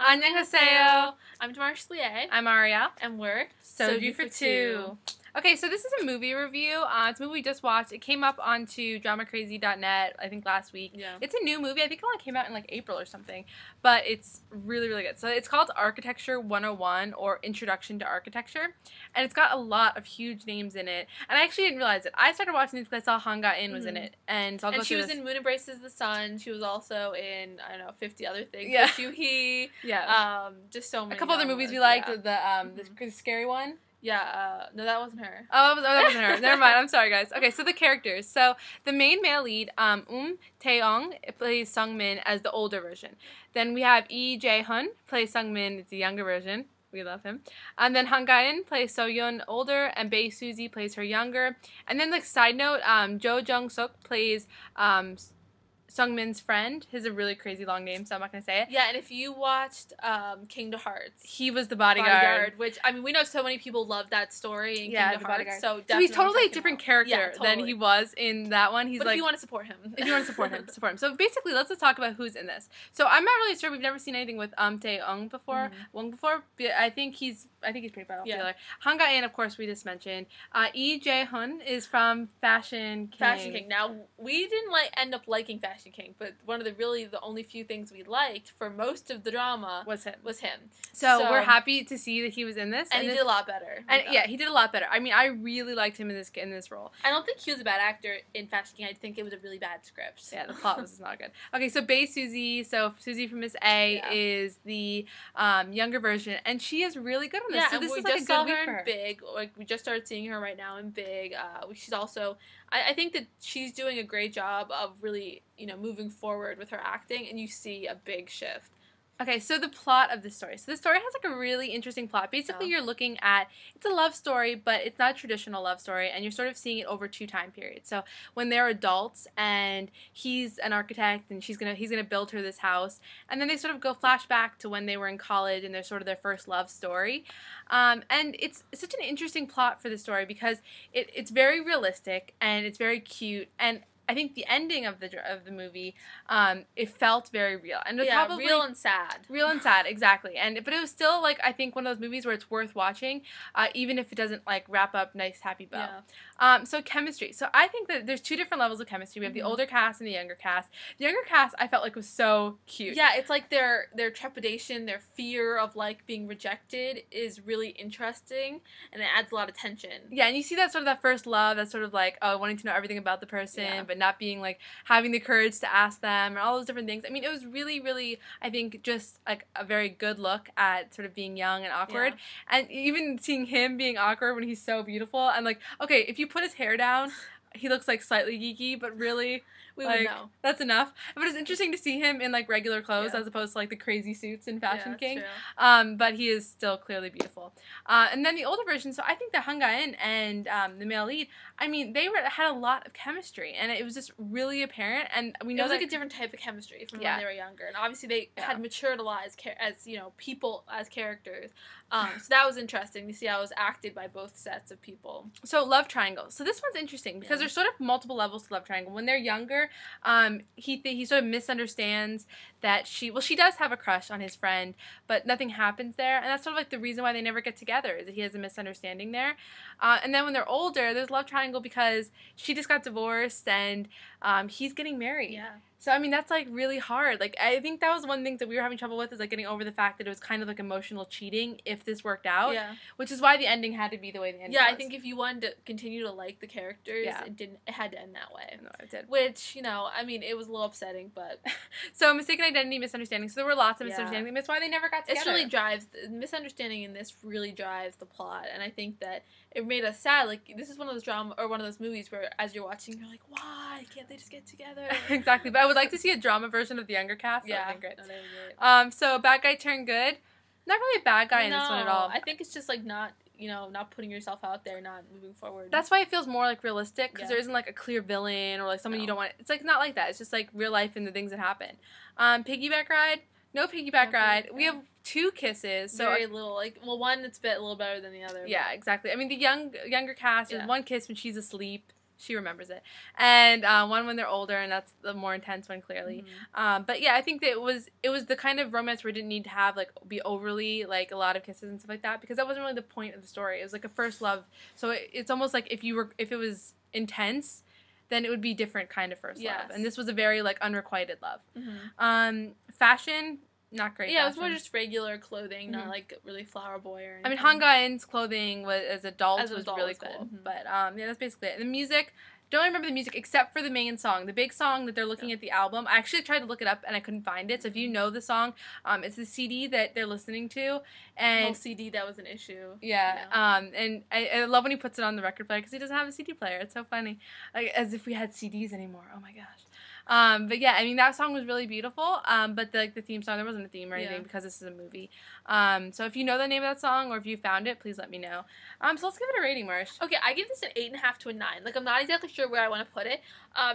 Annyeonghaseyo. I'm Damaris Lier. I'm Aria. And we're Soju for Two. Okay, so this is a movie review. It's a movie we just watched. It came up onto dramacrazy.net, I think, last week. Yeah. It's a new movie. I think it only came out in, like, April or something. But it's really, really good. So it's called Architecture 101, or Introduction to Architecture. And it's got a lot of huge names in it. And I actually didn't realize it. I started watching this because I saw Han Ga-in was in it. And so I'll go she through was this. in Moon Embraces the Sun. She was also in, 50 other things. Yeah. Shuhee. Yeah. Just so many. A couple other movies we liked. The scary one. Yeah, no, that wasn't her. Oh, that wasn't her. Never mind. I'm sorry, guys. Okay, so the characters. So the main male lead, Taeyong, plays Sung-min as the older version. Then we have Lee Jae-hun, plays Sung-min, it's the younger version. We love him. And then Han Ga-in plays So-yeon, older, and Bae Suzy plays her younger. And then, like, side note, Jo Jung-suk plays Sung-min's friend. He has a really crazy long name, so I'm not going to say it. Yeah, and if you watched Kingdom Hearts, he was the bodyguard. Which, I mean, we know so many people love that story in Kingdom Hearts. So he's totally a different character than he was in that one. But if you want to support him. If you want to support him, support him. So basically, let's just talk about who's in this. So I'm not really sure. We've never seen anything with Taeyong before. Wong before. But I think he's pretty popular. Han Ga-in, of course, we just mentioned. Lee Jae-hun is from Fashion King. Fashion King. Now, we didn't end up liking Fashion King, but one of the only few things we liked for most of the drama was him. So we're happy to see that he was in this, and he did a lot better. And yeah, he did a lot better. I mean, I really liked him in this role. I don't think he was a bad actor in Fashion King. I think it was a really bad script. Yeah, the plot was not good. Okay, so Bae Suzy, Suzy from Miss A is the younger version, and she is really good on this. Yeah, so this we is like just a saw good week her for her. in Big. Like, we just started seeing her right now in Big. She's also, I think that she's doing a great job of really, moving forward with her acting, and you see a big shift. Okay, so the plot of the story. So the story has like a really interesting plot. Basically, you're looking at, it's a love story, but it's not a traditional love story, and you're sort of seeing it over two time periods. So when they're adults, and he's an architect, and he's gonna build her this house, and then they sort of go flashback to when they were in college, and they're sort of their first love story. And it's such an interesting plot for the story because it's very realistic, and it's very cute, and I think the ending of the movie, it felt very real, and probably real and sad. Real and sad, exactly. But it was still like, I think, one of those movies where it's worth watching, even if it doesn't like wrap up nice, happy bow. Yeah. So chemistry. So I think that there's two different levels of chemistry. We have the older cast and the younger cast. The younger cast, I felt like, was so cute. Yeah, it's like their trepidation, their fear of like being rejected is really interesting, and it adds a lot of tension. Yeah, and you see that sort of that first love, that sort of like wanting to know everything about the person, but not being like having the courage to ask them and all those different things. I mean, it was really, really, I think, just like a very good look at sort of being young and awkward, and even seeing him being awkward when he's so beautiful. And like, okay, if you put his hair down, he looks like slightly geeky, but really, we would know. That's enough. But it's interesting to see him in like regular clothes as opposed to like the crazy suits in Fashion King. True. But he is still clearly beautiful. And then the older version, so I think that Han Ga-in and the male lead, I mean, they had a lot of chemistry, and it was just really apparent. And we know it was like a different type of chemistry from when they were younger, and obviously they had matured a lot as people, as characters. So that was interesting to see how it was acted by both sets of people. So love triangle. So this one's interesting because there's sort of multiple levels to love triangle. When they're younger, he sort of misunderstands that she does have a crush on his friend, but nothing happens there, and that's sort of like the reason why they never get together, is that he has a misunderstanding there. And then when they're older, there's love triangle because she just got divorced, and he's getting married. Yeah. So, I mean, that's, like, really hard. Like, I think that was one thing that we were having trouble with, is, like, getting over the fact that it was kind of, like, emotional cheating if this worked out. Yeah. Which is why the ending had to be the way the ending was. I think if you wanted to continue to like the characters, it had to end that way. No, it did. Which, I mean, it was a little upsetting, but... So, mistaken identity, misunderstanding. So, there were lots of misunderstandings. That's why they never got together. Misunderstanding in this really drives the plot, and I think that it made us sad. Like, this is one of those movies where, as you're watching, you're like, why can't they just get together? Exactly. But I would like to see a drama version of the younger cast. Yeah. That would be great. No, that would be great. So bad guy turned good. Not really a bad guy in this one at all. I think it's just like not putting yourself out there, not moving forward. That's why it feels more like realistic, because there isn't like a clear villain or like someone you don't want. It's like not like that. It's just like real life and the things that happen. Piggyback ride. No piggyback ride. We have 2 kisses. So very little. Like, well, one that's a little better than the other. Yeah, exactly. I mean, the younger cast, there's one kiss when she's asleep. she remembers it. And one when they're older, and that's the more intense one, clearly. But yeah, I think that it was the kind of romance where it didn't need to have like be overly like a lot of kisses and stuff like that, because that wasn't really the point of the story. It was like a first love, so it's almost like if it was intense, then it would be different kind of first love. And this was a very like unrequited love. Fashion. Not great. Yeah, fashion. it was more just regular clothing, not like really flower boy or anything. I mean, Han Ga-in's clothing as adults was really cool. Good. But yeah, that's basically it. And the music, don't remember the music except for the main song. The big song that they're looking at the album. I actually tried to look it up and I couldn't find it. So if you know the song, it's the CD that they're listening to. And whole CD, that was an issue. Yeah. And I love when he puts it on the record player because he doesn't have a CD player. It's so funny. Like, as if we had CDs anymore. Oh my gosh. But yeah, I mean, that song was really beautiful. But the theme song, there wasn't a theme or anything because this is a movie. So if you know the name of that song or if you found it, please let me know. So let's give it a rating, Marsh. Okay, I give this an 8.5 to a 9. Like, I'm not exactly sure where I want to put it,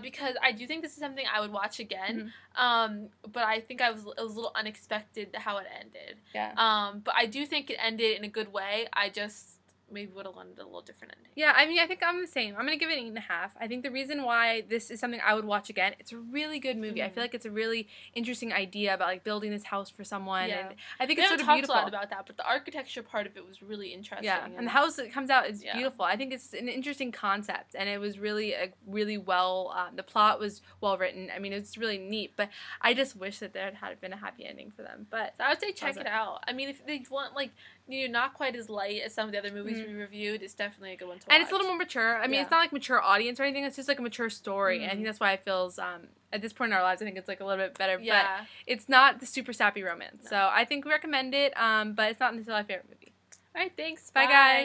because I do think this is something I would watch again. But I think it was a little unexpected how it ended. Yeah. But I do think it ended in a good way. I just maybe would have wanted a little different ending. Yeah, I mean, I think I'm the same. I'm going to give it 8.5. I think the reason why this is something I would watch again, it's a really good movie. I feel like it's a really interesting idea about, like, building this house for someone. Yeah. And I think it's sort of beautiful. We haven't talked a lot about that, but the architecture part of it was really interesting. Yeah, and the house that comes out is beautiful. I think it's an interesting concept, and it was really, well, the plot was well written. I mean, it's really neat, but I just wish that there had been a happy ending for them. But so I would say check it out. I mean, if they want, like, not quite as light as some of the other movies we reviewed, it's definitely a good one to watch. And it's a little more mature. I mean, it's not like mature audience or anything. It's just like a mature story. And I think that's why it feels, at this point in our lives, I think it's like a little bit better. Yeah. But it's not the super sappy romance. No. So I think we recommend it, but it's not necessarily my favorite movie. All right, thanks. Bye guys.